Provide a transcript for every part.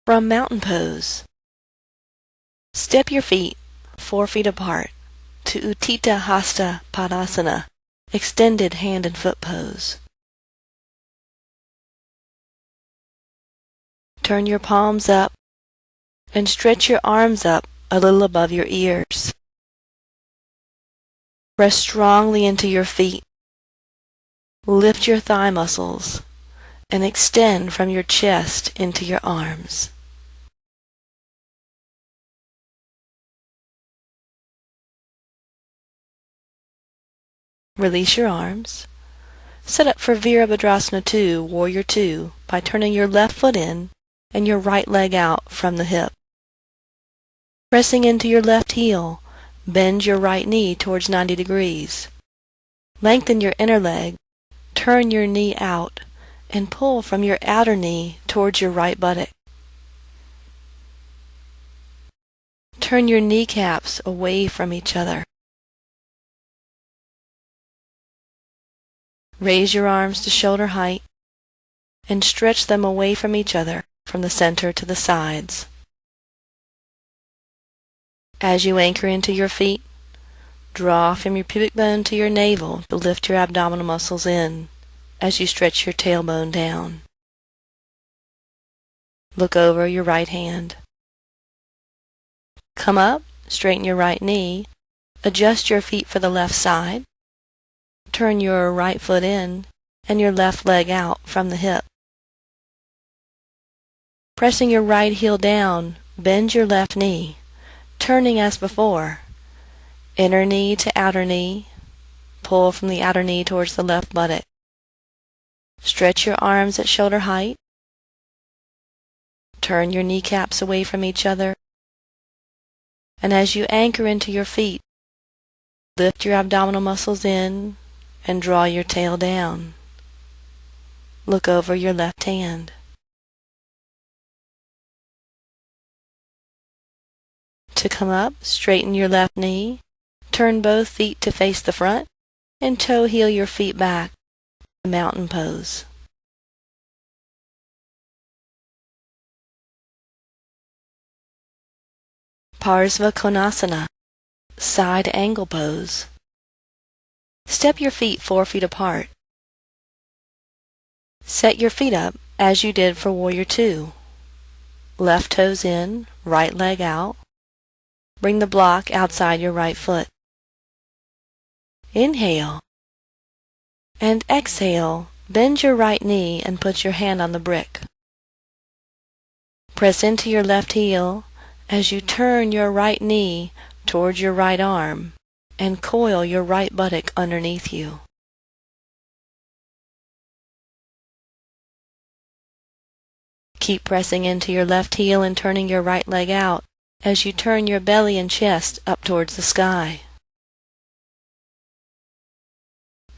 From mountain pose, step your feet 4 feet apart to Utthita Hasta Padasana, extended hand and foot pose. Turn your palms up and stretch your arms up a little above your ears. Press strongly into your feet. Lift your thigh muscles and extend from your chest into your arms. Release your arms. Set up for Virabhadrasana 2, Warrior 2, by turning your left foot in and your right leg out from the hip. Pressing into your left heel, bend your right knee towards 90 degrees. Lengthen your inner leg, turn your knee out, and pull from your outer knee towards your right buttock. Turn your kneecaps away from each other. Raise your arms to shoulder height and stretch them away from each other from the center to the sides. As you anchor into your feet, draw from your pubic bone to your navel to lift your abdominal muscles in as you stretch your tailbone down. Look over your right hand. Come up, straighten your right knee, adjust your feet for the left side. Turn your right foot in and your left leg out from the hip. Pressing your right heel down, bend your left knee, turning as before. Inner knee to outer knee, pull from the outer knee towards the left buttock. Stretch your arms at shoulder height. Turn your kneecaps away from each other. And as you anchor into your feet, lift your abdominal muscles in and draw your tail down. Look over your left hand. To come up, straighten your left knee, turn both feet to face the front, and toe heel your feet back, mountain pose. Parsva Konasana, side angle pose. Step your feet 4 feet apart. Set your feet up as you did for Warrior 2. Left toes in, right leg out. Bring the block outside your right foot. Inhale. And exhale, bend your right knee and put your hand on the brick. Press into your left heel as you turn your right knee towards your right arm and coil your right buttock underneath you. Keep pressing into your left heel and turning your right leg out as you turn your belly and chest up towards the sky.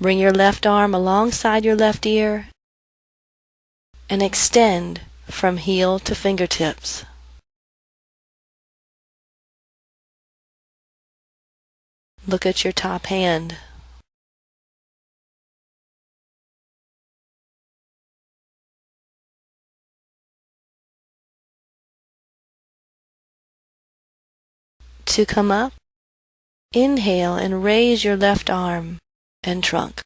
Bring your left arm alongside your left ear and extend from heel to fingertips. Look at your top hand. To come up, inhale and raise your left arm and trunk.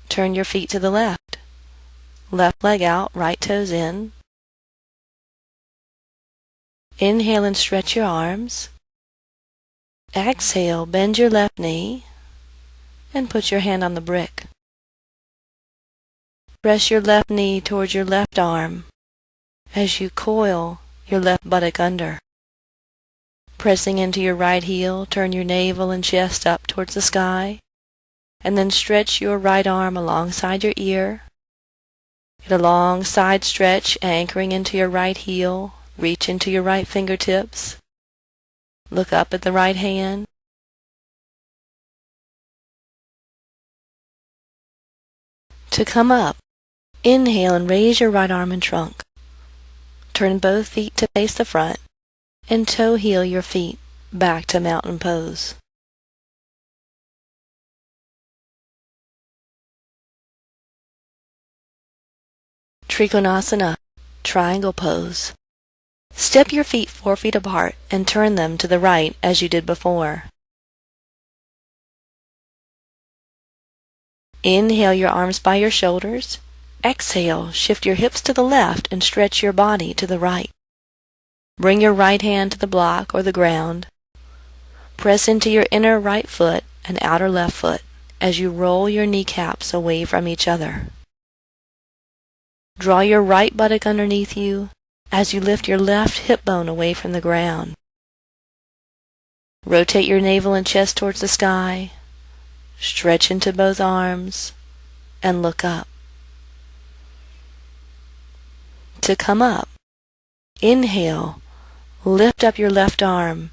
Turn your feet to the left. Left leg out, right toes in. Inhale and stretch your arms. Exhale, bend your left knee and put your hand on the brick. Press your left knee towards your left arm as you coil your left buttock under. Pressing into your right heel, turn your navel and chest up towards the sky, and then stretch your right arm alongside your ear. Get a long side stretch, anchoring into your right heel. Reach into your right fingertips. Look up at the right hand. To come up, inhale and raise your right arm and trunk. Turn both feet to face the front and toe heel your feet back to mountain pose. Trikonasana, triangle pose. Step your feet 4 feet apart and turn them to the right as you did before. Inhale your arms by your shoulders. Exhale, shift your hips to the left and stretch your body to the right. Bring your right hand to the block or the ground. Press into your inner right foot and outer left foot as you roll your kneecaps away from each other. Draw your right buttock underneath you as you lift your left hip bone away from the ground. Rotate your navel and chest towards the sky. Stretch into both arms and look up. To come up, inhale, lift up your left arm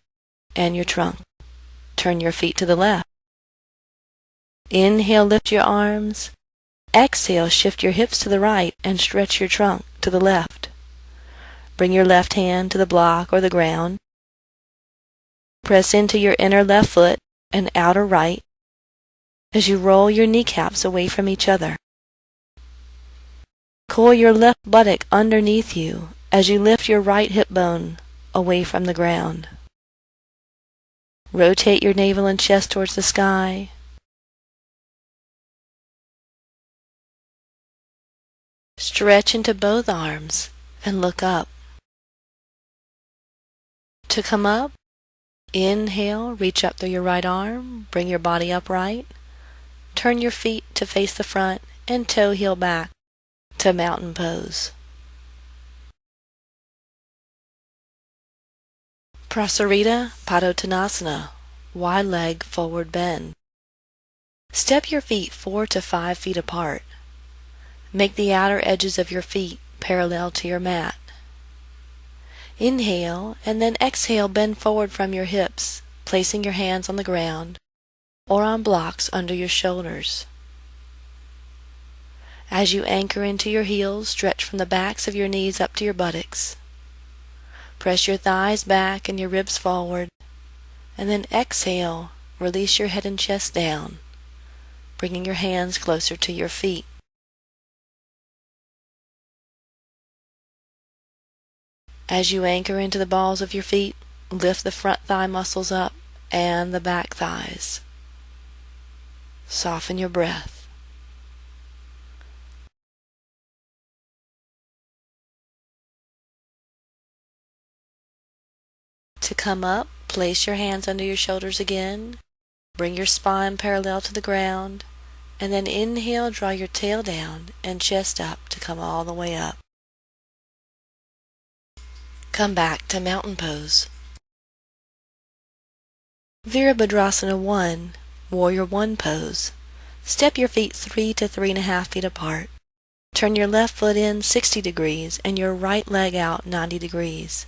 and your trunk. Turn your feet to the left. Inhale, lift your arms. Exhale, shift your hips to the right and stretch your trunk to the left. Bring your left hand to the block or the ground. Press into your inner left foot and outer right as you roll your kneecaps away from each other. Coil your left buttock underneath you as you lift your right hip bone away from the ground. Rotate your navel and chest towards the sky. Stretch into both arms and look up. To come up, inhale, reach up through your right arm, bring your body upright. Turn your feet to face the front and toe heel back to mountain pose. Prasarita Padottanasana, wide leg forward bend. Step your feet 4 to 5 feet apart. Make the outer edges of your feet parallel to your mat. Inhale and then exhale, bend forward from your hips, placing your hands on the ground or on blocks under your shoulders. As you anchor into your heels, stretch from the backs of your knees up to your buttocks. Press your thighs back and your ribs forward, and then exhale, release your head and chest down, bringing your hands closer to your feet. As you anchor into the balls of your feet, lift the front thigh muscles up and the back thighs. Soften your breath. To come up, place your hands under your shoulders again. Bring your spine parallel to the ground, and then inhale, draw your tail down and chest up to come all the way up. Come back to mountain pose. Virabhadrasana 1, Warrior 1 pose. Step your feet 3 to 3.5 feet apart. Turn your left foot in 60 degrees and your right leg out 90 degrees.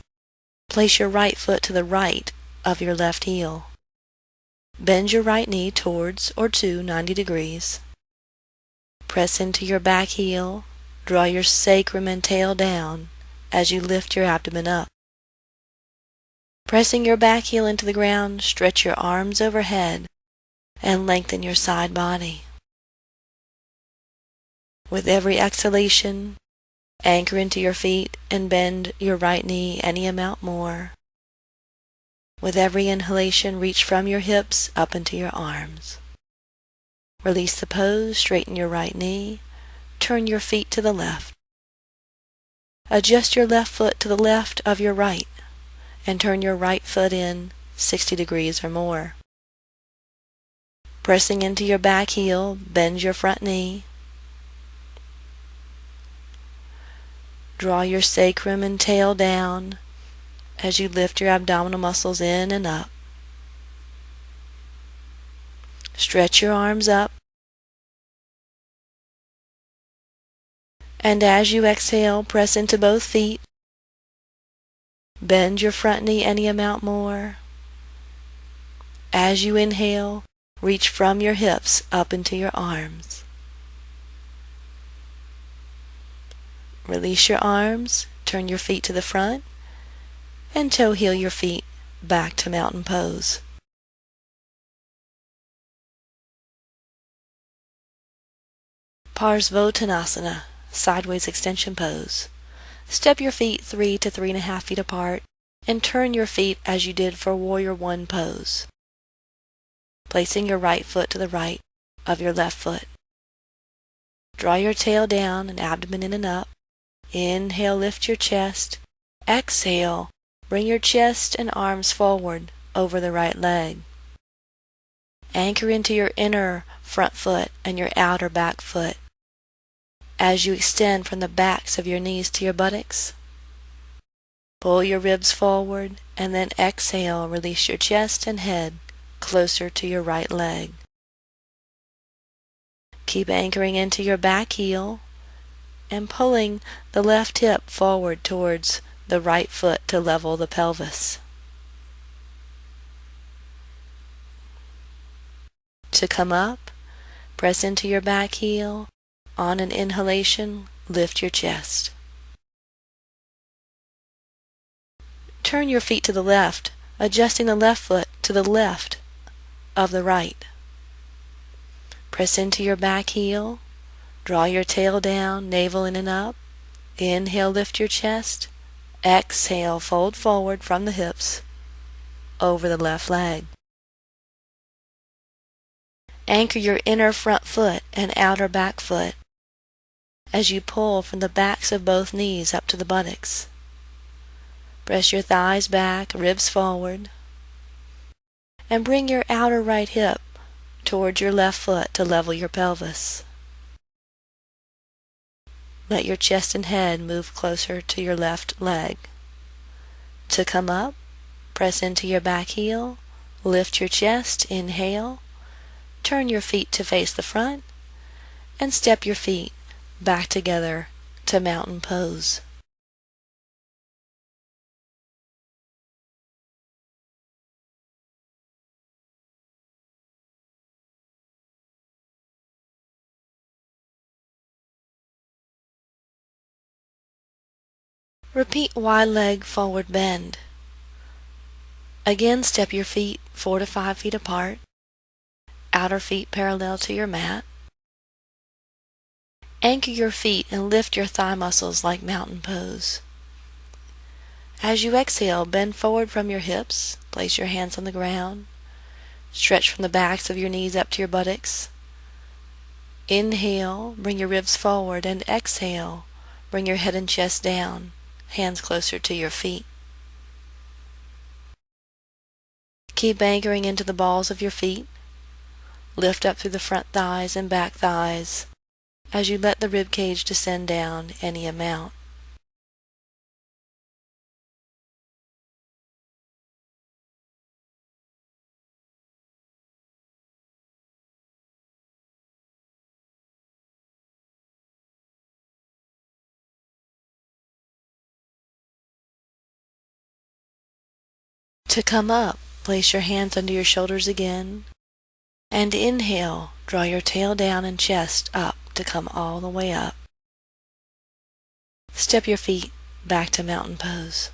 Place your right foot to the right of your left heel. Bend your right knee towards or to 90 degrees. Press into your back heel. Draw your sacrum and tail down as you lift your abdomen up. Pressing your back heel into the ground, stretch your arms overhead and lengthen your side body. With every exhalation, anchor into your feet and bend your right knee any amount more. With every inhalation, reach from your hips up into your arms. Release the pose, straighten your right knee, turn your feet to the left. Adjust your left foot to the left of your right and turn your right foot in 60 degrees or more. Pressing into your back heel, bend your front knee. Draw your sacrum and tail down as you lift your abdominal muscles in and up. Stretch your arms up. And as you exhale, press into both feet. Bend your front knee any amount more. As you inhale, reach from your hips up into your arms. Release your arms, turn your feet to the front, and toe heel your feet back to mountain pose. Parsvottanasana, sideways extension pose. Step your feet 3 to 3.5 feet apart and turn your feet as you did for Warrior One pose, placing your right foot to the right of your left foot. Draw your tail down and abdomen in and up. Inhale, lift your chest. Exhale, bring your chest and arms forward over the right leg. Anchor into your inner front foot and your outer back foot as you extend from the backs of your knees to your buttocks. Pull your ribs forward and then exhale, release your chest and head closer to your right leg. Keep anchoring into your back heel and pulling the left hip forward towards the right foot to level the pelvis. To come up, press into your back heel. On an inhalation, lift your chest. Turn your feet to the left, adjusting the left foot to the left of the right. Press into your back heel. Draw your tail down, navel in and up. Inhale, lift your chest. Exhale, fold forward from the hips over the left leg. Anchor your inner front foot and outer back foot as you pull from the backs of both knees up to the buttocks. Press your thighs back, ribs forward, and bring your outer right hip towards your left foot to level your pelvis. Let your chest and head move closer to your left leg. To come up, press into your back heel, lift your chest, inhale, turn your feet to face the front, and step your feet back together to mountain pose. Repeat wide leg forward bend. Again, step your feet 4 to 5 feet apart, outer feet parallel to your mat. Anchor your feet and lift your thigh muscles like mountain pose. As you exhale, bend forward from your hips, place your hands on the ground, stretch from the backs of your knees up to your buttocks. Inhale, bring your ribs forward, and exhale, bring your head and chest down, hands closer to your feet. Keep anchoring into the balls of your feet. Lift up through the front thighs and back thighs as you let the rib cage descend down any amount. To come up, place your hands under your shoulders again, and inhale, draw your tail down and chest up to come all the way up. Step your feet back to mountain pose.